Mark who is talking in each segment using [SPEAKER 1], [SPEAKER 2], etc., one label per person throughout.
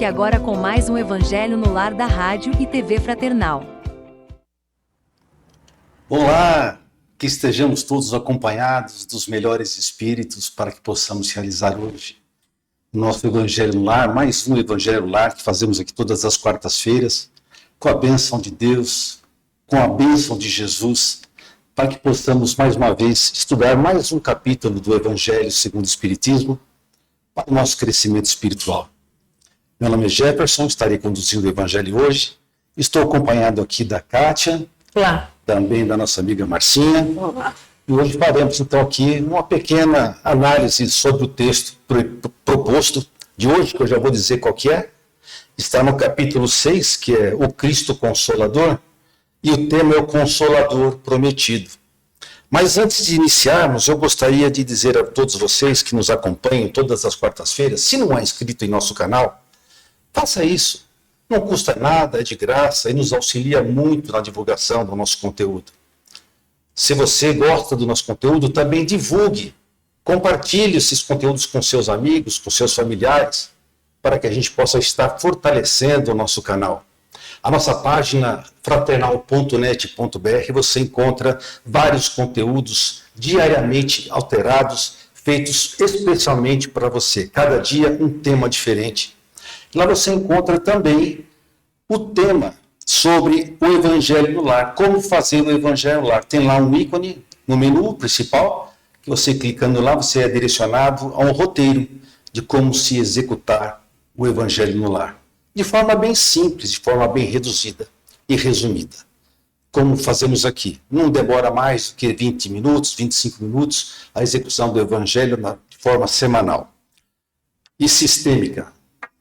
[SPEAKER 1] Fique agora com mais um Evangelho no Lar da Rádio e TV Fraternal.
[SPEAKER 2] Olá, que estejamos todos acompanhados dos melhores espíritos para que possamos realizar hoje o nosso Evangelho no Lar, mais um Evangelho no Lar que fazemos aqui todas as quartas-feiras, com a bênção de Deus, com a bênção de Jesus, para que possamos mais uma vez estudar mais um capítulo do Evangelho segundo o Espiritismo para o nosso crescimento espiritual. Meu nome é Jefferson, estarei conduzindo o Evangelho hoje. Estou acompanhado aqui da Kátia,
[SPEAKER 3] Olá.
[SPEAKER 2] Também da nossa amiga Marcinha.
[SPEAKER 3] Olá.
[SPEAKER 2] E hoje faremos então aqui uma pequena análise sobre o texto proposto de hoje, que eu já vou dizer qual que é. Está no capítulo 6, que é o Cristo Consolador, e o tema é o Consolador Prometido. Mas antes de iniciarmos, eu gostaria de dizer a todos vocês que nos acompanham todas as quartas-feiras, se não é inscrito em nosso canal, faça isso. Não custa nada, é de graça e nos auxilia muito na divulgação do nosso conteúdo. Se você gosta do nosso conteúdo, também divulgue. Compartilhe esses conteúdos com seus amigos, com seus familiares, para que a gente possa estar fortalecendo o nosso canal. A nossa página fraternal.net.br você encontra vários conteúdos diariamente alterados, feitos especialmente para você. Cada dia um tema diferente. Lá você encontra também o tema sobre o Evangelho no Lar, como fazer o Evangelho no Lar. Tem lá um ícone no menu principal, que você clicando lá, você é direcionado a um roteiro de como se executar o Evangelho no Lar. De forma bem simples, de forma bem reduzida e resumida. Como fazemos aqui. Não demora mais do que 20 minutos, 25 minutos, a execução do Evangelho de forma semanal e sistêmica,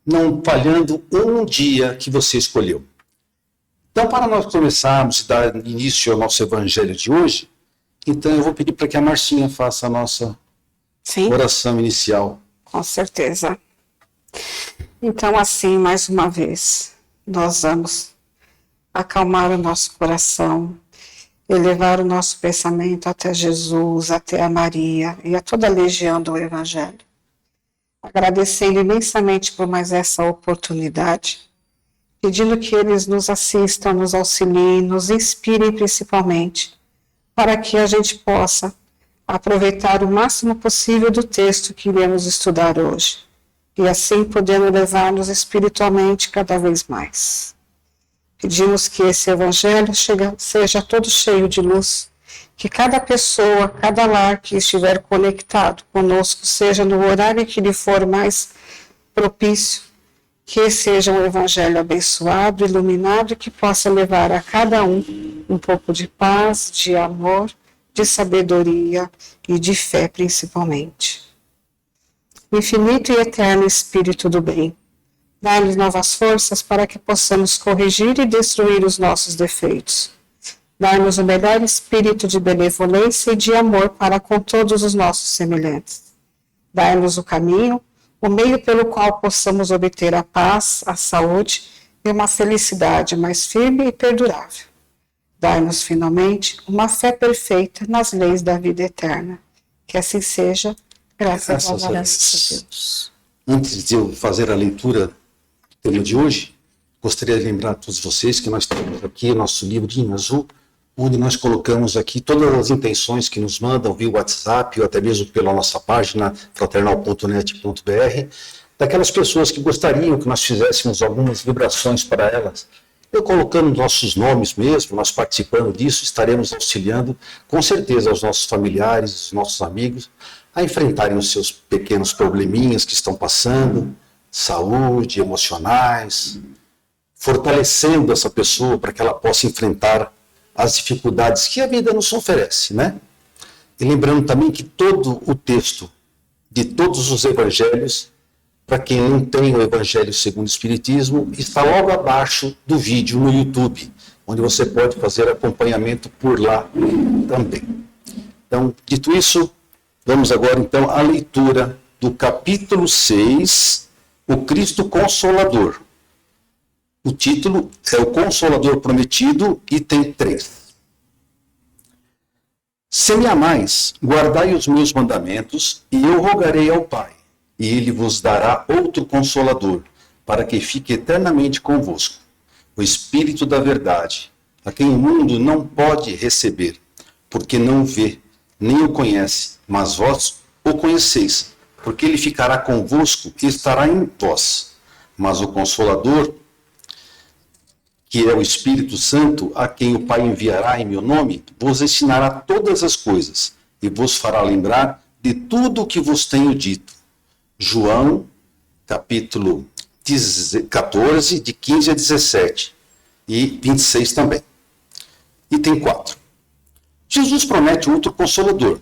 [SPEAKER 2] não falhando um dia que você escolheu. Então, para nós começarmos e dar início ao nosso Evangelho de hoje, então eu vou pedir para que a Marcinha faça a nossa oração inicial.
[SPEAKER 3] Com certeza. Então, assim, mais uma vez, nós vamos acalmar o nosso coração, elevar o nosso pensamento até Jesus, até a Maria e a toda a legião do Evangelho. Agradecendo imensamente por mais essa oportunidade, pedindo que eles nos assistam, nos auxiliem, nos inspirem principalmente, para que a gente possa aproveitar o máximo possível do texto que iremos estudar hoje, e assim podendo levar-nos espiritualmente cada vez mais. Pedimos que esse Evangelho seja todo cheio de luz, que cada pessoa, cada lar que estiver conectado conosco, seja no horário que lhe for mais propício, que seja um Evangelho abençoado, iluminado, e que possa levar a cada um pouco de paz, de amor, de sabedoria e de fé principalmente. Infinito e eterno Espírito do bem, dá-nos novas forças para que possamos corrigir e destruir os nossos defeitos. Dá-nos o melhor espírito de benevolência e de amor para com todos os nossos semelhantes. Dá-nos o caminho, o meio pelo qual possamos obter a paz, a saúde e uma felicidade mais firme e perdurável. Dá-nos, finalmente, uma fé perfeita nas leis da vida eterna. Que assim seja, graças a Deus.
[SPEAKER 2] Antes de eu fazer a leitura do tema de hoje, gostaria de lembrar a todos vocês que nós temos aqui o nosso livrinho azul, onde nós colocamos aqui todas as intenções que nos mandam via WhatsApp ou até mesmo pela nossa página fraternal.net.br, daquelas pessoas que gostariam que nós fizéssemos algumas vibrações para elas. Eu colocando nossos nomes mesmo, nós participando disso, estaremos auxiliando com certeza os nossos familiares, os nossos amigos, a enfrentarem os seus pequenos probleminhas que estão passando, saúde, emocionais, fortalecendo essa pessoa para que ela possa enfrentar as dificuldades que a vida nos oferece, né? E lembrando também que todo o texto de todos os evangelhos, para quem não tem o Evangelho segundo o Espiritismo, está logo abaixo do vídeo no YouTube, onde você pode fazer acompanhamento por lá também. Então, dito isso, vamos agora então à leitura do capítulo 6, o Cristo Consolador. O título é o Consolador Prometido, item 3. Se me amais, guardai os meus mandamentos, e eu rogarei ao Pai, e ele vos dará outro Consolador, para que fique eternamente convosco. O Espírito da verdade, a quem o mundo não pode receber, porque não o vê, nem o conhece, mas vós o conheceis, porque ele ficará convosco e estará em vós. Mas o Consolador, que é o Espírito Santo, a quem o Pai enviará em meu nome, vos ensinará todas as coisas e vos fará lembrar de tudo o que vos tenho dito. João, capítulo 14, de 15 a 17 e 26 também. Item 4. Jesus promete outro Consolador.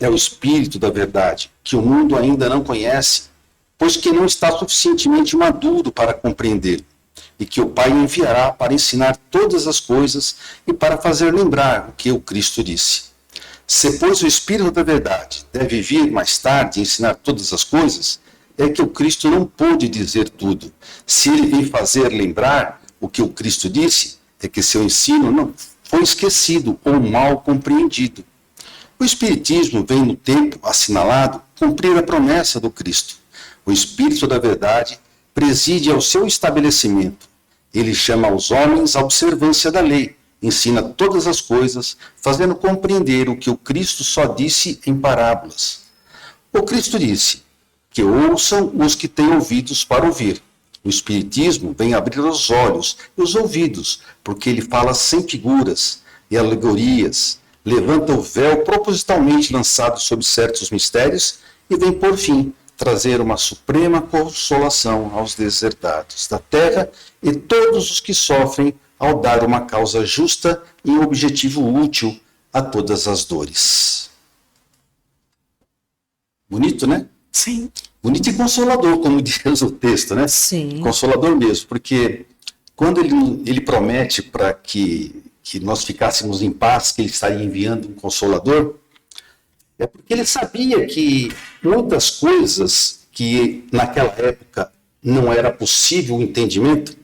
[SPEAKER 2] É o Espírito da verdade, que o mundo ainda não conhece, pois que não está suficientemente maduro para compreender, e que o Pai enviará para ensinar todas as coisas e para fazer lembrar o que o Cristo disse. Se, pois, o Espírito da verdade deve vir mais tarde e ensinar todas as coisas, é que o Cristo não pôde dizer tudo. Se ele vem fazer lembrar o que o Cristo disse, é que seu ensino não foi esquecido ou mal compreendido. O Espiritismo vem no tempo assinalado cumprir a promessa do Cristo. O Espírito da verdade preside ao seu estabelecimento. Ele chama os homens à observância da lei, ensina todas as coisas, fazendo compreender o que o Cristo só disse em parábolas. O Cristo disse que ouçam os que têm ouvidos para ouvir. O Espiritismo vem abrir os olhos e os ouvidos, porque ele fala sem figuras e alegorias, levanta o véu propositalmente lançado sobre certos mistérios e vem, por fim, trazer uma suprema consolação aos deserdados da terra e todos os que sofrem ao dar uma causa justa e um objetivo útil a todas as dores. Bonito, né?
[SPEAKER 3] Sim.
[SPEAKER 2] Bonito e consolador, como diz o texto, né?
[SPEAKER 1] Sim.
[SPEAKER 2] Consolador mesmo, porque quando ele promete para que nós ficássemos em paz, que ele estaria enviando um consolador, é porque ele sabia que muitas coisas que naquela época não era possível o entendimento,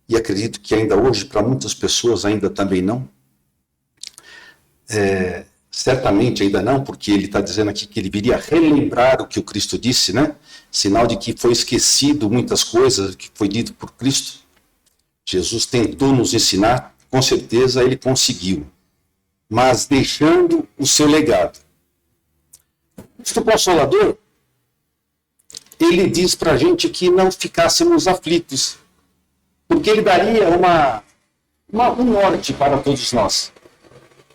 [SPEAKER 2] e acredito que ainda hoje para muitas pessoas ainda também não, certamente ainda não, porque ele está dizendo aqui que ele viria relembrar o que o Cristo disse, né? Sinal de que foi esquecido muitas coisas que foi dito por Cristo. Jesus tentou nos ensinar, com certeza ele conseguiu, mas deixando o seu legado. O Consolador, ele diz para a gente que não ficássemos aflitos, porque ele daria um norte para todos nós.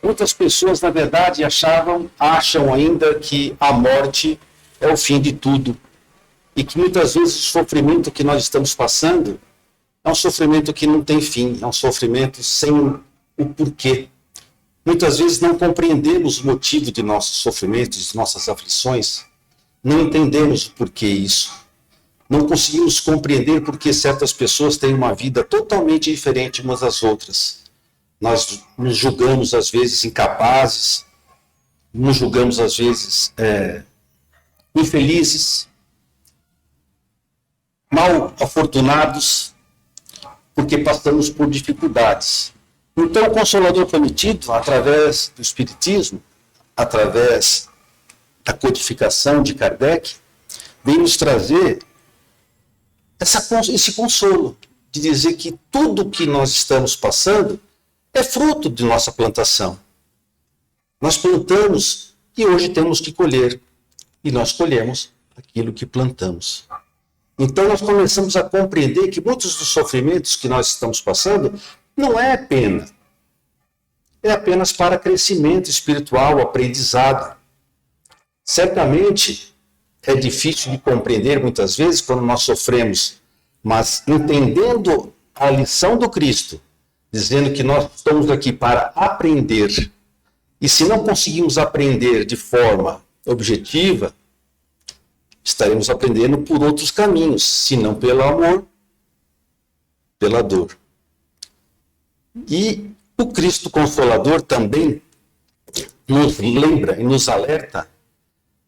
[SPEAKER 2] Muitas pessoas, na verdade, acham ainda que a morte é o fim de tudo. E que muitas vezes o sofrimento que nós estamos passando é um sofrimento que não tem fim, é um sofrimento sem o porquê. Muitas vezes não compreendemos o motivo de nossos sofrimentos, de nossas aflições. Não entendemos o porquê isso. Não conseguimos compreender porque certas pessoas têm uma vida totalmente diferente umas das outras. Nós nos julgamos, às vezes, incapazes, nos julgamos, às vezes, infelizes, mal afortunados, porque passamos por dificuldades. Então, o Consolador prometido, através do Espiritismo, através da codificação de Kardec, vem nos trazer esse consolo, de dizer que tudo que nós estamos passando é fruto de nossa plantação. Nós plantamos e hoje temos que colher. E nós colhemos aquilo que plantamos. Então nós começamos a compreender que muitos dos sofrimentos que nós estamos passando não é pena. É apenas para crescimento espiritual, aprendizado. Certamente é difícil de compreender muitas vezes quando nós sofremos, mas entendendo a lição do Cristo, dizendo que nós estamos aqui para aprender, e se não conseguimos aprender de forma objetiva, estaremos aprendendo por outros caminhos, se não pelo amor, pela dor. E o Cristo Consolador também nos lembra e nos alerta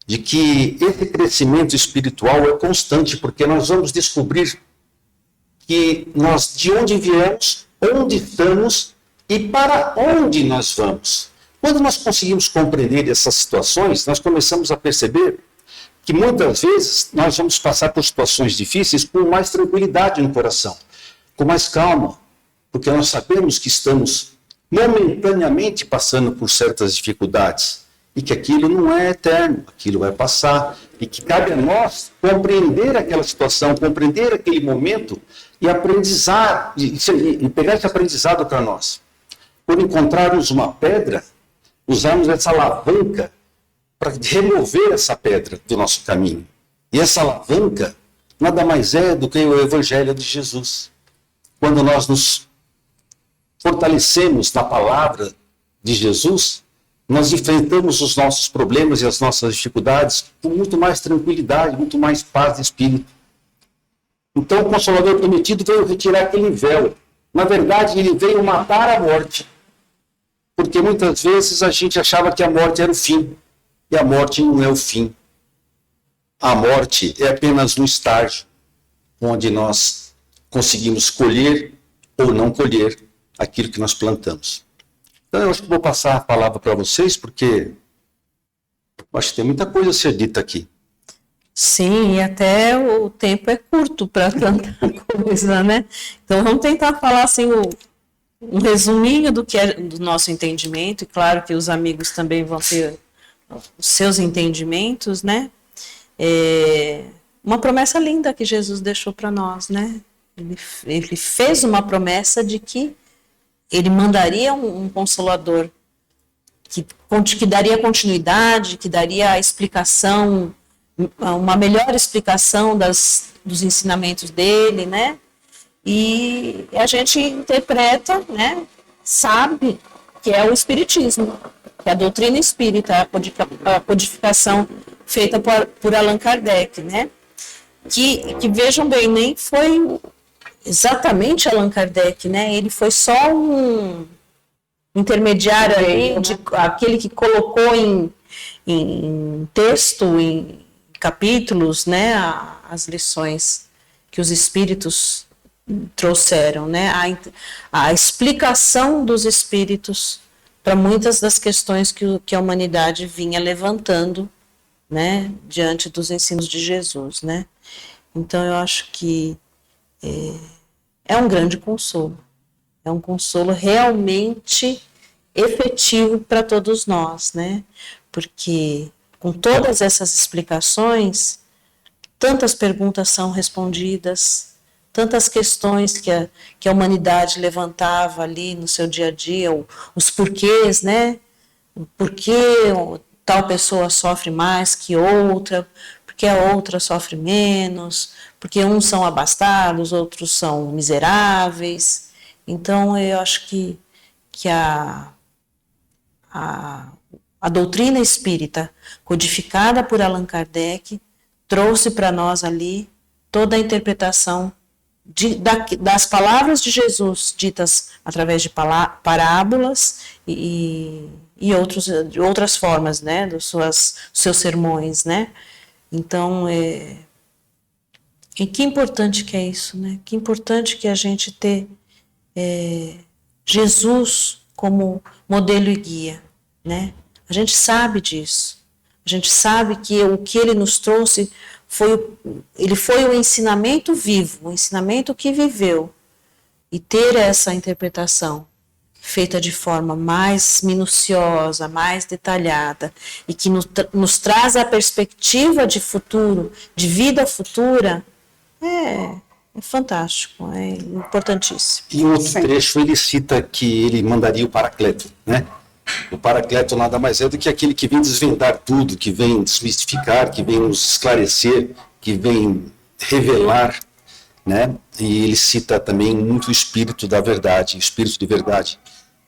[SPEAKER 2] de que esse crescimento espiritual é constante, porque nós vamos descobrir que nós, de onde viemos, onde estamos e para onde nós vamos. Quando nós conseguimos compreender essas situações, nós começamos a perceber que muitas vezes nós vamos passar por situações difíceis com mais tranquilidade no coração, com mais calma, porque nós sabemos que estamos momentaneamente passando por certas dificuldades e que aquilo não é eterno, aquilo vai passar e que cabe a nós compreender aquela situação, compreender aquele momento e aprendizar, e pegar esse aprendizado para nós. Quando encontrarmos uma pedra, usarmos essa alavanca para remover essa pedra do nosso caminho. E essa alavanca nada mais é do que o Evangelho de Jesus. Quando nós nos fortalecemos na palavra de Jesus, nós enfrentamos os nossos problemas e as nossas dificuldades com muito mais tranquilidade, muito mais paz de espírito. Então o Consolador Prometido veio retirar aquele véu. Na verdade, ele veio matar a morte. Porque muitas vezes a gente achava que a morte era o fim. E a morte não é o fim. A morte é apenas um estágio onde nós conseguimos colher ou não colher aquilo que nós plantamos. Então eu acho que vou passar a palavra para vocês, porque eu acho que tem muita coisa a ser dita aqui.
[SPEAKER 4] Sim, e até o tempo é curto para tanta coisa, né? Então vamos tentar falar assim um resuminho do que é do nosso entendimento, e claro que os amigos também vão ter os seus entendimentos, né? Uma promessa linda que Jesus deixou para nós, né? Ele fez uma promessa de que ele mandaria um consolador que daria continuidade, que daria a explicação, uma melhor explicação dos ensinamentos dele, né? E a gente interpreta, né? Sabe que é o Espiritismo, que é a doutrina espírita, a codificação feita por Allan Kardec, né? Que vejam bem, nem foi exatamente Allan Kardec, né? Ele foi só um intermediário ali, aquele que colocou em texto, em capítulos, né? As lições que os espíritos trouxeram, né? A explicação dos espíritos para muitas das questões que a humanidade vinha levantando, né? Diante dos ensinos de Jesus, né? Então eu acho que é um grande consolo. É um consolo realmente efetivo para todos nós, né? Porque com todas essas explicações, tantas perguntas são respondidas, tantas questões que a humanidade levantava ali no seu dia a dia, os porquês, né? Por que tal pessoa sofre mais que outra, porque a outra sofre menos, porque uns são abastados, outros são miseráveis. Então, eu acho que a doutrina espírita, codificada por Allan Kardec, trouxe para nós ali toda a interpretação das palavras de Jesus, ditas através de parábolas e outras formas, né, dos seus sermões, né? Então, e que importante que é isso, né? Que importante que a gente ter Jesus como modelo e guia, né? A gente sabe disso. A gente sabe que o que ele nos trouxe foi o ensinamento vivo, o ensinamento que viveu. E ter essa interpretação feita de forma mais minuciosa, mais detalhada, e que nos traz a perspectiva de futuro, de vida futura, é fantástico, é importantíssimo.
[SPEAKER 2] E outro trecho ele cita que ele mandaria o Paracleto, né? O Paracleto nada mais é do que aquele que vem desvendar tudo, que vem desmistificar, que vem nos esclarecer, que vem revelar, né? E ele cita também muito o espírito da verdade, o espírito de verdade,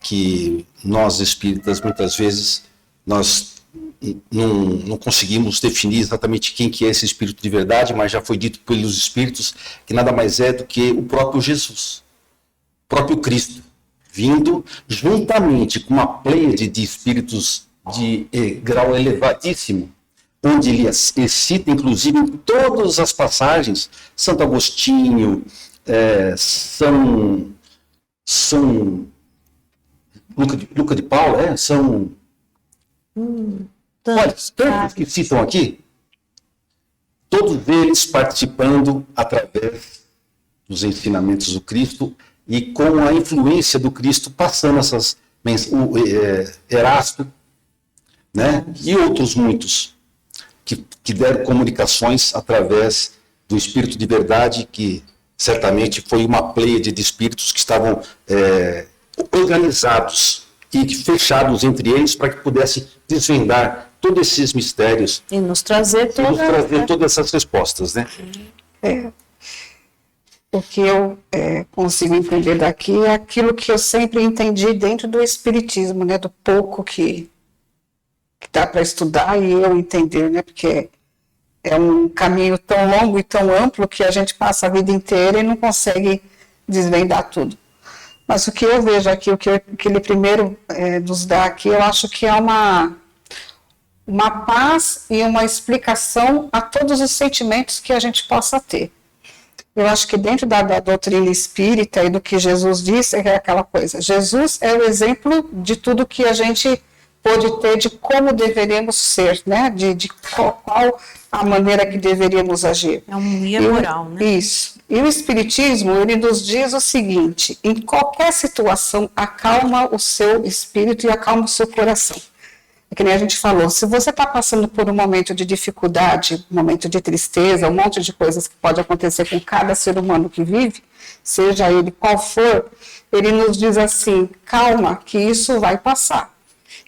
[SPEAKER 2] que nós espíritas muitas vezes nós não conseguimos definir exatamente quem que é esse espírito de verdade, mas já foi dito pelos espíritos que nada mais é do que o próprio Jesus, o próprio Cristo, vindo juntamente com uma pleiade de espíritos de grau elevadíssimo, onde ele cita, inclusive, em todas as passagens, Santo Agostinho, São Luca de Paula, são... Olha, tantos que citam aqui, todos eles participando através dos ensinamentos do Cristo e com a influência do Cristo passando essas Erasto, né? E outros muitos que deram comunicações através do Espírito de Verdade, que certamente foi uma pleiade de espíritos que estavam organizados e fechados entre eles para que pudessem desvendar todos esses mistérios
[SPEAKER 4] E nos trazer
[SPEAKER 2] todas essas respostas, né?
[SPEAKER 3] O que eu consigo entender daqui é aquilo que eu sempre entendi dentro do Espiritismo, né? Do pouco que dá para estudar e eu entender, né? Porque é um caminho tão longo e tão amplo que a gente passa a vida inteira e não consegue desvendar tudo. Mas o que eu vejo aqui, o que ele primeiro nos dá aqui, eu acho que é uma paz e uma explicação a todos os sentimentos que a gente possa ter. Eu acho que dentro da doutrina espírita e do que Jesus disse, é aquela coisa. Jesus é o exemplo de tudo que a gente pode ter de como deveríamos ser, né? De qual a maneira que deveríamos agir.
[SPEAKER 4] É um guia moral, né?
[SPEAKER 3] Isso. E o Espiritismo, ele nos diz o seguinte: em qualquer situação, acalma o seu espírito e acalma o seu coração. É que nem a gente falou, se você está passando por um momento de dificuldade, um momento de tristeza, um monte de coisas que pode acontecer com cada ser humano que vive, seja ele qual for, ele nos diz assim, calma, que isso vai passar.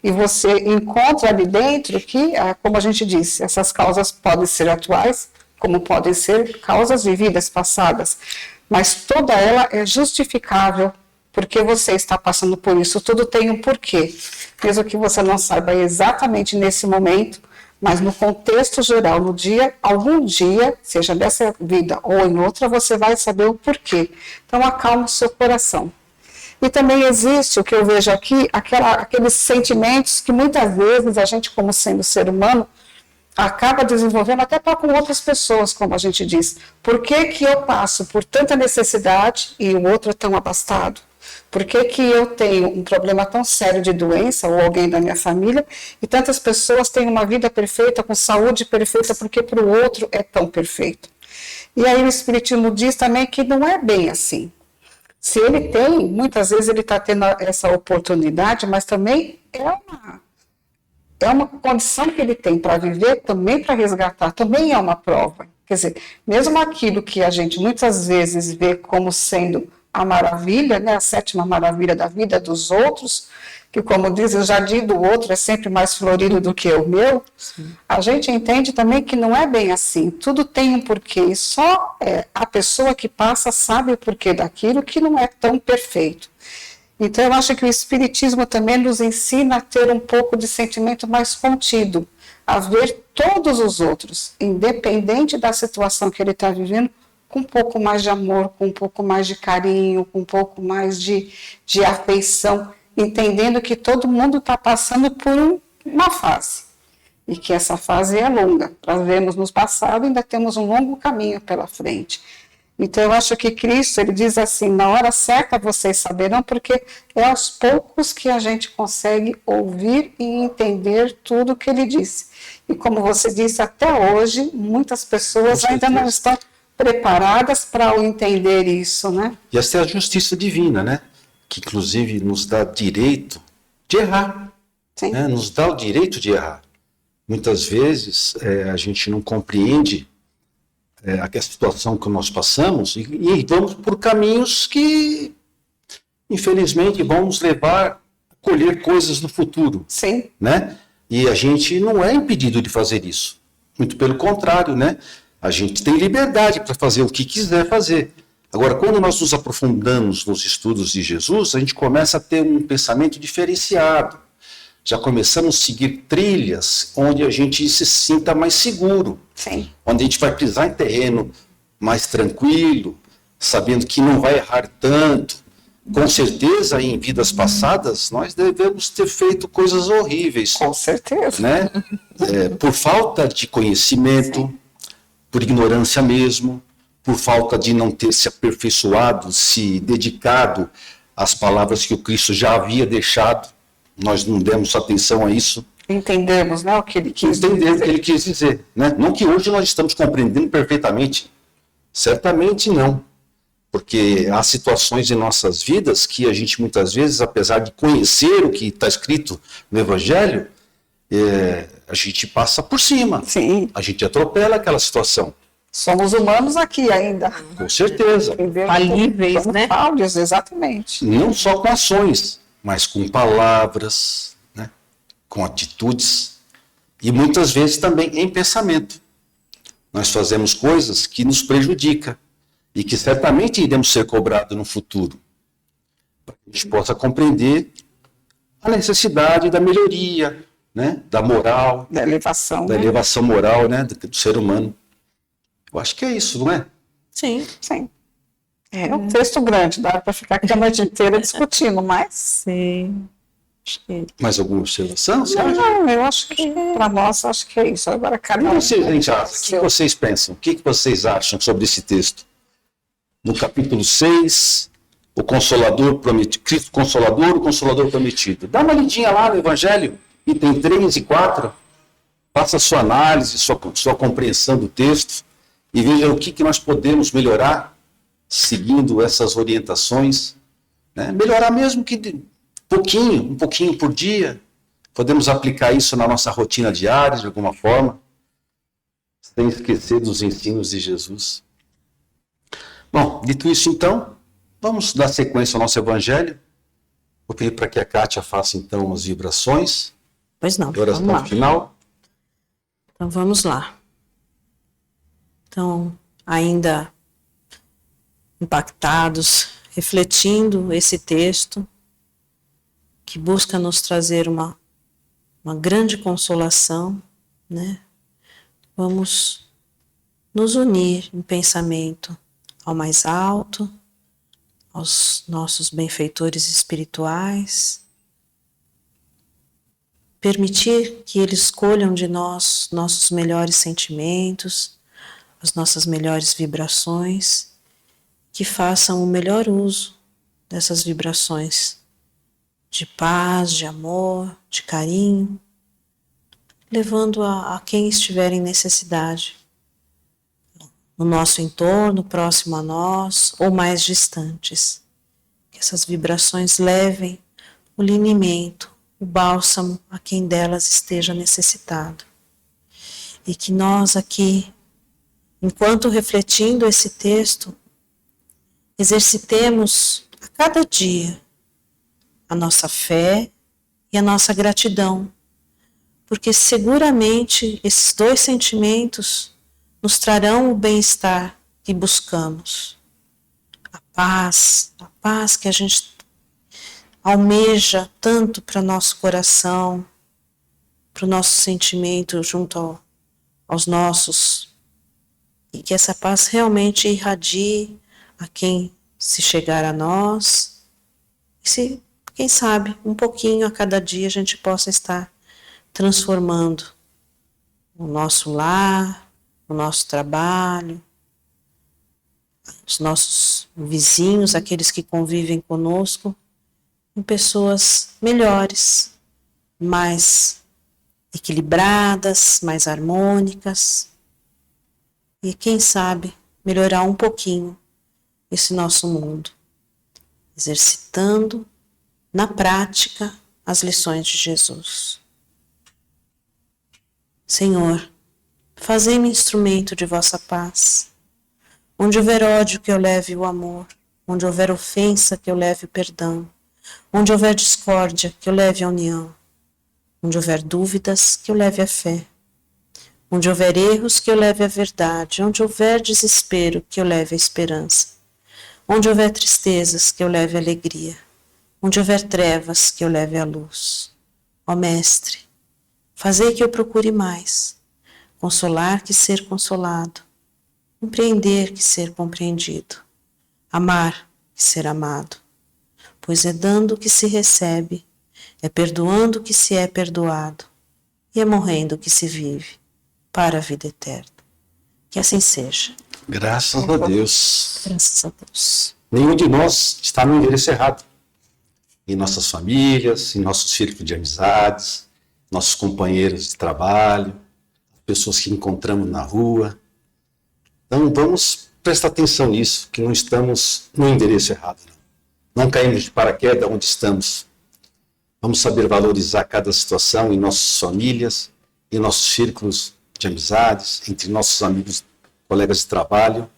[SPEAKER 3] E você encontra ali dentro que, como a gente disse, essas causas podem ser atuais, como podem ser causas de vidas passadas, mas toda ela é justificável, porque você está passando por isso, tudo tem um porquê. Mesmo que você não saiba exatamente nesse momento, mas no contexto geral, no dia, algum dia, seja dessa vida ou em outra, você vai saber o porquê. Então, acalma o seu coração. E também existe, o que eu vejo aqui, aqueles sentimentos que muitas vezes a gente, como sendo ser humano, acaba desenvolvendo até para com outras pessoas, como a gente diz. Por que que eu passo por tanta necessidade e o outro é tão abastado? Por que que eu tenho um problema tão sério de doença, ou alguém da minha família, e tantas pessoas têm uma vida perfeita, com saúde perfeita, porque para o outro é tão perfeito? E aí o Espiritismo diz também que não é bem assim. Se ele tem, muitas vezes ele está tendo essa oportunidade, mas também é uma condição que ele tem para viver, também para resgatar, também é uma prova. Quer dizer, mesmo aquilo que a gente muitas vezes vê como sendo a maravilha, né, a sétima maravilha da vida dos outros, que como diz, o jardim do outro é sempre mais florido do que o meu, a gente entende também que não é bem assim, tudo tem um porquê, e só a pessoa que passa sabe o porquê daquilo que não é tão perfeito. Então eu acho que o Espiritismo também nos ensina a ter um pouco de sentimento mais contido, a ver todos os outros, independente da situação que ele está vivendo, com um pouco mais de amor, com um pouco mais de carinho, com um pouco mais de afeição, entendendo que todo mundo está passando por uma fase, e que essa fase é longa. Nós vemos no passado, ainda temos um longo caminho pela frente. Então eu acho que Cristo, ele diz assim, na hora certa vocês saberão, porque é aos poucos que a gente consegue ouvir e entender tudo o que ele disse. E como você disse, até hoje, muitas pessoas ainda não estão preparadas para entender isso, né?
[SPEAKER 2] E essa é a justiça divina, né? Que inclusive nos dá direito de errar.
[SPEAKER 3] Sim.
[SPEAKER 2] Né? Nos dá o direito de errar. Muitas vezes a gente não compreende a situação que nós passamos e vamos por caminhos que, infelizmente, vão nos levar a colher coisas no futuro.
[SPEAKER 3] Sim.
[SPEAKER 2] Né? E a gente não é impedido de fazer isso. Muito pelo contrário, né? A gente tem liberdade para fazer o que quiser fazer. Agora, quando nós nos aprofundamos nos estudos de Jesus, a gente começa a ter um pensamento diferenciado. Já começamos a seguir trilhas onde a gente se sinta mais seguro.
[SPEAKER 3] Sim.
[SPEAKER 2] Onde a gente vai pisar em terreno mais tranquilo, sabendo que não vai errar tanto. Com certeza, em vidas passadas, nós devemos ter feito coisas horríveis.
[SPEAKER 3] Com certeza.
[SPEAKER 2] Né? Por falta de conhecimento, sim, por ignorância mesmo, por falta de não ter se aperfeiçoado, se dedicado às palavras que o Cristo já havia deixado. Nós não demos atenção a isso.
[SPEAKER 3] Entendemos, né, o que ele quis
[SPEAKER 2] entender o que
[SPEAKER 3] dizer.
[SPEAKER 2] ele quis dizer, né? Não que hoje nós estamos compreendendo perfeitamente, certamente não, porque há situações em nossas vidas que a gente muitas vezes, apesar de conhecer o que está escrito no Evangelho, a gente passa por cima,
[SPEAKER 3] Sim,
[SPEAKER 2] a gente atropela aquela situação,
[SPEAKER 3] somos humanos aqui ainda.
[SPEAKER 2] com certeza.
[SPEAKER 3] Entendeu?
[SPEAKER 4] Falíveis,
[SPEAKER 3] Somos
[SPEAKER 4] né?
[SPEAKER 3] falhos, exatamente.
[SPEAKER 2] Não só com ações, mas com palavras, né? Com atitudes e muitas vezes também em pensamento. Nós fazemos coisas que nos prejudicam e que certamente iremos ser cobrados no futuro, para que a gente possa compreender a necessidade da melhoria, né? Da moral,
[SPEAKER 3] Da elevação.
[SPEAKER 2] da
[SPEAKER 3] né?
[SPEAKER 2] elevação moral, né? do ser humano. Eu acho que é isso, não é?
[SPEAKER 4] Sim.
[SPEAKER 3] Sim. É um texto grande, dá para ficar aqui a noite inteira discutindo, mas.
[SPEAKER 4] Sim. Acho que
[SPEAKER 2] Mais alguma observação? Você acha?
[SPEAKER 3] Não, eu acho que para nós, acho que é isso. Agora, cada
[SPEAKER 2] E
[SPEAKER 3] um.
[SPEAKER 2] vocês, gente, o que vocês pensam? O que vocês acham sobre esse texto? No capítulo 6, o Consolador prometido, Cristo Consolador, o Consolador prometido. Dá uma lidinha lá no Evangelho, item 3 e 4. Faça a sua análise, sua compreensão do texto e veja o que nós podemos melhorar seguindo essas orientações. Né? Melhorar mesmo que um pouquinho por dia. Podemos aplicar isso na nossa rotina diária, de alguma forma, sem esquecer dos ensinos de Jesus. Bom, dito isso então, vamos dar sequência ao nosso Evangelho. Vou pedir para que a Kátia faça então as vibrações
[SPEAKER 4] Pois não,
[SPEAKER 2] de oração
[SPEAKER 4] vamos lá.
[SPEAKER 2] final.
[SPEAKER 4] Então vamos lá. Então, ainda impactados, refletindo esse texto que busca nos trazer uma grande consolação, né? Vamos nos unir em pensamento ao mais alto, aos nossos benfeitores espirituais, permitir que eles escolham de nós nossos melhores sentimentos, as nossas melhores vibrações, que façam o melhor uso dessas vibrações de paz, de amor, de carinho, levando a quem estiver em necessidade, no nosso entorno, próximo a nós ou mais distantes. Que essas vibrações levem o linimento, o bálsamo a quem delas esteja necessitado. E que nós aqui, enquanto refletindo esse texto, exercitemos a cada dia a nossa fé e a nossa gratidão, porque seguramente esses dois sentimentos nos trarão o bem-estar que buscamos. A paz que a gente almeja tanto para nosso coração, para o nosso sentimento junto aos nossos, e que essa paz realmente irradie a quem se chegar a nós, e se, quem sabe, um pouquinho a cada dia a gente possa estar transformando o nosso lar, o nosso trabalho, os nossos vizinhos, aqueles que convivem conosco, em pessoas melhores, mais equilibradas, mais harmônicas, e quem sabe melhorar um pouquinho esse nosso mundo, exercitando na prática as lições de Jesus. Senhor, fazei-me instrumento de vossa paz. Onde houver ódio, que eu leve o amor. Onde houver ofensa, que eu leve o perdão. Onde houver discórdia, que eu leve a união. Onde houver dúvidas, que eu leve a fé. Onde houver erros, que eu leve a verdade. Onde houver desespero, que eu leve a esperança. Onde houver tristezas, que eu leve a alegria. Onde houver trevas, que eu leve a luz. Ó Mestre, fazei que eu procure mais, consolar que ser consolado, compreender que ser compreendido, amar que ser amado, pois é dando que se recebe, é perdoando que se é perdoado, e é morrendo que se vive para a vida eterna. Que assim seja.
[SPEAKER 2] Graças a Deus.
[SPEAKER 4] Graças a Deus.
[SPEAKER 2] Nenhum de nós está no endereço errado. Em nossas famílias, em nosso círculo de amizades, nossos companheiros de trabalho, pessoas que encontramos na rua. Então vamos prestar atenção nisso, que não estamos no endereço errado. Não caímos de paraquedas onde estamos. Vamos saber valorizar cada situação em nossas famílias, em nossos círculos de amizades, entre nossos amigos, colegas de trabalho.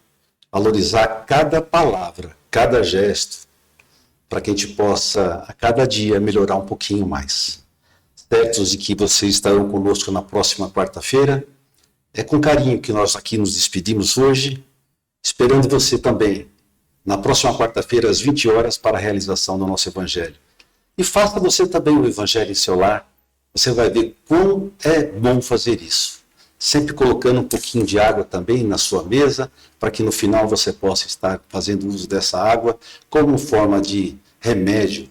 [SPEAKER 2] Valorizar cada palavra, cada gesto, para que a gente possa, a cada dia, melhorar um pouquinho mais. Certos de que vocês estarão conosco na próxima quarta-feira. É com carinho que nós aqui nos despedimos hoje, esperando você também na próxima quarta-feira, às 20 horas, para a realização do nosso Evangelho. E faça você também o Evangelho em seu lar. Você vai ver quão é bom fazer isso. Sempre colocando um pouquinho de água também na sua mesa, para que no final você possa estar fazendo uso dessa água como forma de remédio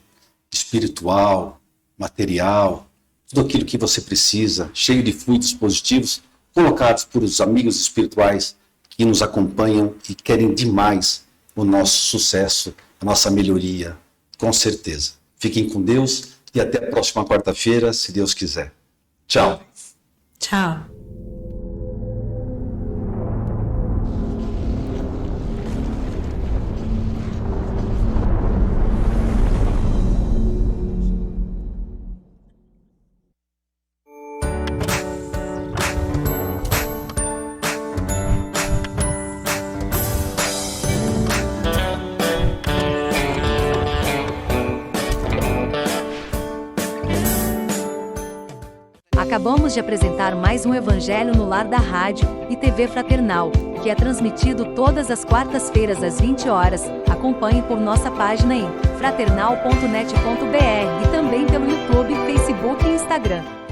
[SPEAKER 2] espiritual, material, tudo aquilo que você precisa, cheio de fluidos positivos, colocados por os amigos espirituais que nos acompanham e querem demais o nosso sucesso, a nossa melhoria, com certeza. Fiquem com Deus e até a próxima quarta-feira, se Deus quiser. Tchau.
[SPEAKER 4] Tchau.
[SPEAKER 1] Acabamos de apresentar mais um Evangelho no Lar da Rádio e TV Fraternal, que é transmitido todas as quartas-feiras às 20 horas. Acompanhe por nossa página em fraternal.net.br e também pelo YouTube, Facebook e Instagram.